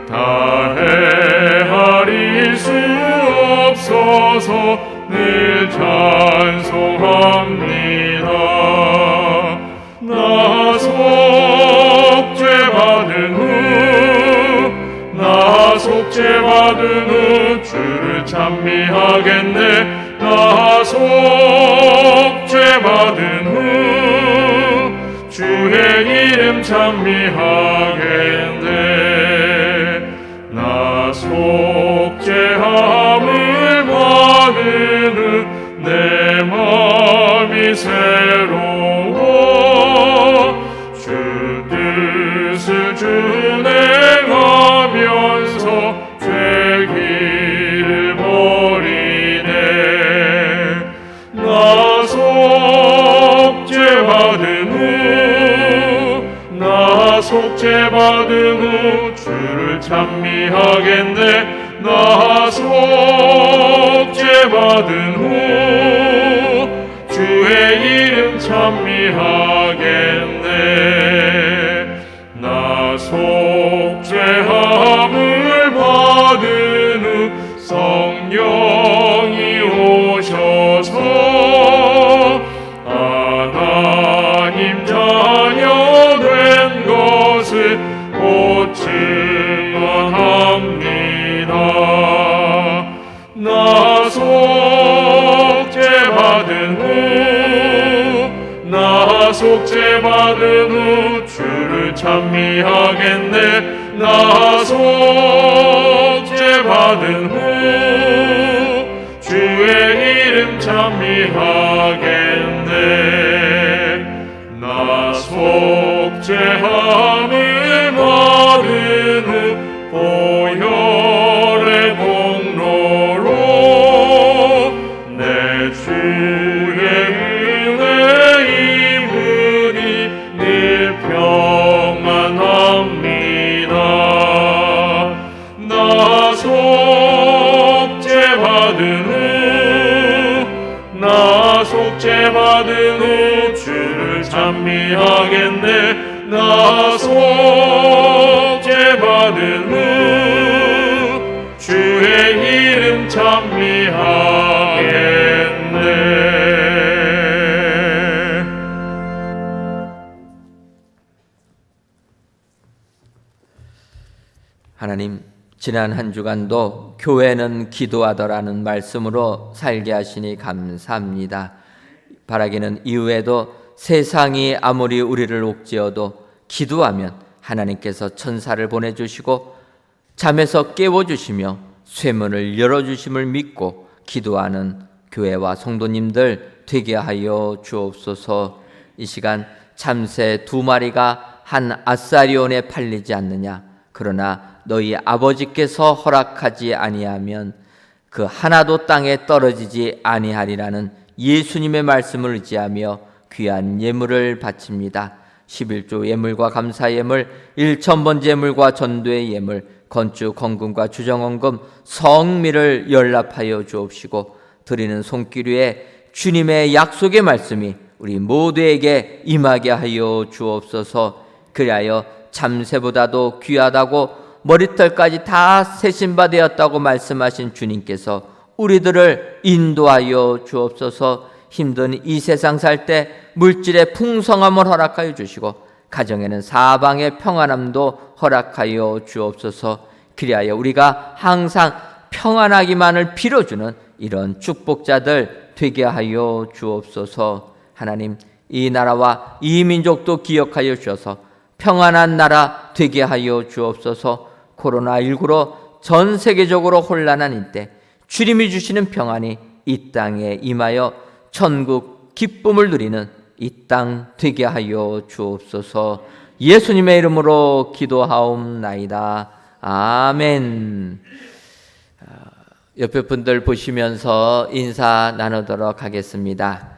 다 헤아릴 수 없어서 늘 찬송합니다. 나 속죄받은 후 주를 찬미하겠네. 나 속죄받은 후 주의 이름 찬미하겠네. 나 속죄함을 받은 후 내 마음이 새로워 주 뜻을 준행하면서 죄 길을 버리네. 나 속죄받은 후 주를 찬미하겠네. 나 속죄받은 후 주의 이름 찬미하겠네. 나 속죄함을 받은 후 성령이 오셔서 하나님 자녀 된 것을 곧 증언합니다. 나 속죄받은 후 주를 찬미하겠네. 나 속죄받은 후 주의 이름 찬미하겠네. 나 속죄함을 받은 후 보혈의 공로로 내 주의 은혜 입으니 늘 평안합니다. 나 속죄받은 후 주를 찬미하겠네. 나 속죄받은 후 주의 이름 찬미하겠네. 하나님, 지난 한 주간도 교회는 기도하더라는 말씀으로 살게 하시니 감사합니다. 바라기는 이후에도 세상이 아무리 우리를 옥죄어도 기도하면 하나님께서 천사를 보내주시고 잠에서 깨워주시며 쇠문을 열어주심을 믿고 기도하는 교회와 성도님들 되게 하여 주옵소서. 이 시간 참새 2마리가 한 아사리온에 팔리지 않느냐. 그러나 너희 아버지께서 허락하지 아니하면 그 하나도 땅에 떨어지지 아니하리라는 예수님의 말씀을 의지하며 귀한 예물을 바칩니다. 11조 예물과 감사 예물, 1,000번째 예물과 전도의 예물, 건축 헌금과 주정 헌금, 성미를 연락하여 주옵시고 드리는 손길 위에 주님의 약속의 말씀이 우리 모두에게 임하게 하여 주옵소서. 그리하여 참새보다도 귀하다고 머리털까지 다 새신 바 되었다고 말씀하신 주님께서 우리들을 인도하여 주옵소서. 힘든 이 세상 살 때 물질의 풍성함을 허락하여 주시고 가정에는 사방의 평안함도 허락하여 주옵소서. 그리하여 우리가 항상 평안하기만을 빌어주는 이런 축복자들 되게 하여 주옵소서. 하나님, 이 나라와 이 민족도 기억하여 주셔서 평안한 나라 되게 하여 주옵소서. 코로나19로 전 세계적으로 혼란한 이때 주님이 주시는 평안이 이 땅에 임하여 천국 기쁨을 누리는 이 땅 되게 하여 주옵소서. 예수님의 이름으로 기도하옵나이다. 아멘. 옆에 분들 보시면서 인사 나누도록 하겠습니다.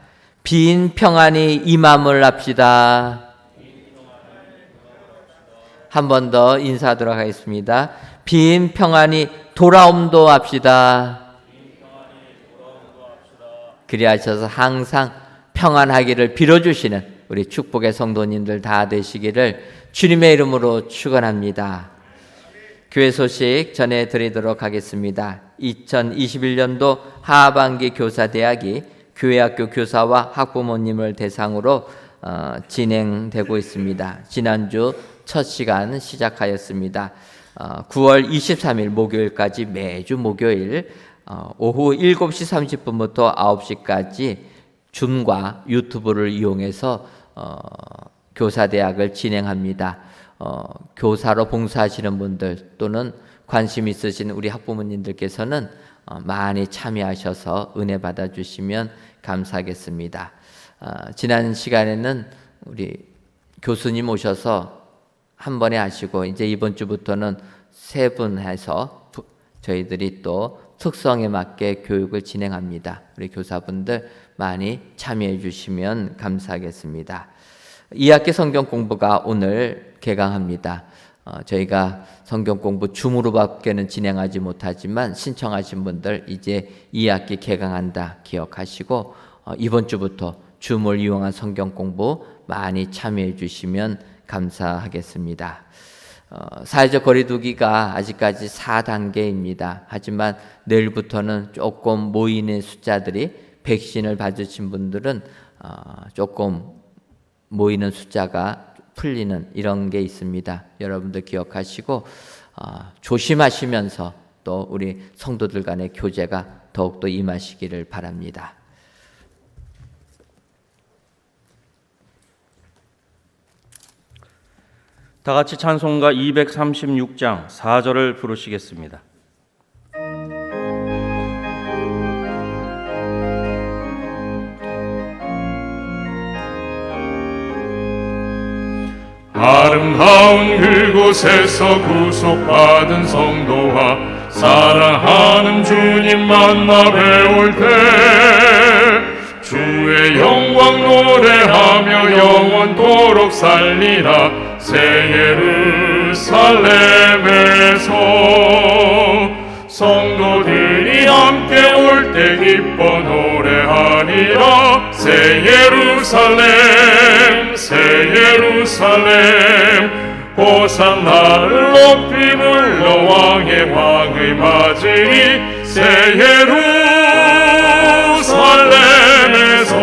빈 평안이 임함을 합시다. 한 번 더 인사하도록 하겠습니다. 빈 평안이 돌아옴도 합시다. 그리하셔서 항상 평안하기를 빌어주시는 우리 축복의 성도님들 다 되시기를 주님의 이름으로 축원합니다. 교회 소식 전해드리도록 하겠습니다. 2021년도 하반기 교사대학이 교회학교 교사와 학부모님을 대상으로 진행되고 있습니다. 지난주 첫 시간 시작하였습니다. 9월 23일 목요일까지 매주 목요일 오후 7시 30분부터 9시까지 줌과 유튜브를 이용해서 교사대학을 진행합니다. 교사로 봉사하시는 분들 또는 관심 있으신 우리 학부모님들께서는 많이 참여하셔서 은혜 받아주시면 감사하겠습니다. 지난 시간에는 우리 교수님 오셔서 한 번에 하시고 이제 이번 주부터는 세 분 해서 저희들이 또 특성에 맞게 교육을 진행합니다. 우리 교사분들 많이 참여해 주시면 감사하겠습니다. 2학기 성경 공부가 오늘 개강합니다. 저희가 성경 공부 줌으로밖에는 진행하지 못하지만 신청하신 분들 이제 2학기 개강한다 기억하시고 이번 주부터 줌을 이용한 성경 공부 많이 참여해 주시면 감사하겠습니다. 사회적 거리두기가 아직까지 4단계입니다. 하지만 내일부터는 조금 모이는 숫자들이 백신을 받으신 분들은 조금 모이는 숫자가 풀리는 이런 게 있습니다. 여러분들 기억하시고 조심하시면서 또 우리 성도들 간의 교제가 더욱더 임하시기를 바랍니다. 다 같이 찬송가 236장 4절을 부르시겠습니다. 아름다운 그곳에서 구속받은 성도와 사랑하는 주님 만나 배울 때 주의 영광 노래하며 영원토록 살리라. 새 예루살렘에서 성도들이 함께 올 때 기뻐 노래하리라. 새 예루살렘 새 예루살렘 호산나를 높이 불러 왕의 왕을 맞으리. 새 예루살렘에서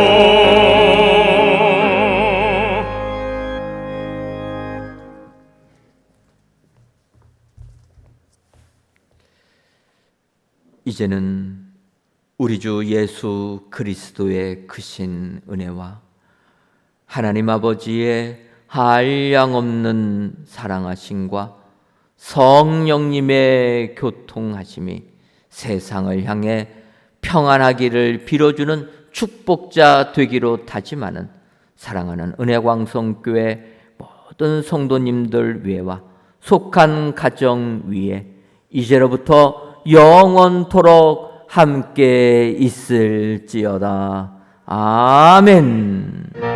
이제는 우리 주 예수 그리스도의 크신 은혜와 하나님 아버지의 한량없는 사랑하심과 성령님의 교통하심이 세상을 향해 평안하기를 빌어주는 축복자 되기로 다짐하는 사랑하는 은혜광성교회 모든 성도님들 위에와 속한 가정 위에 이제로부터 영원토록 함께 있을지어다. 아멘.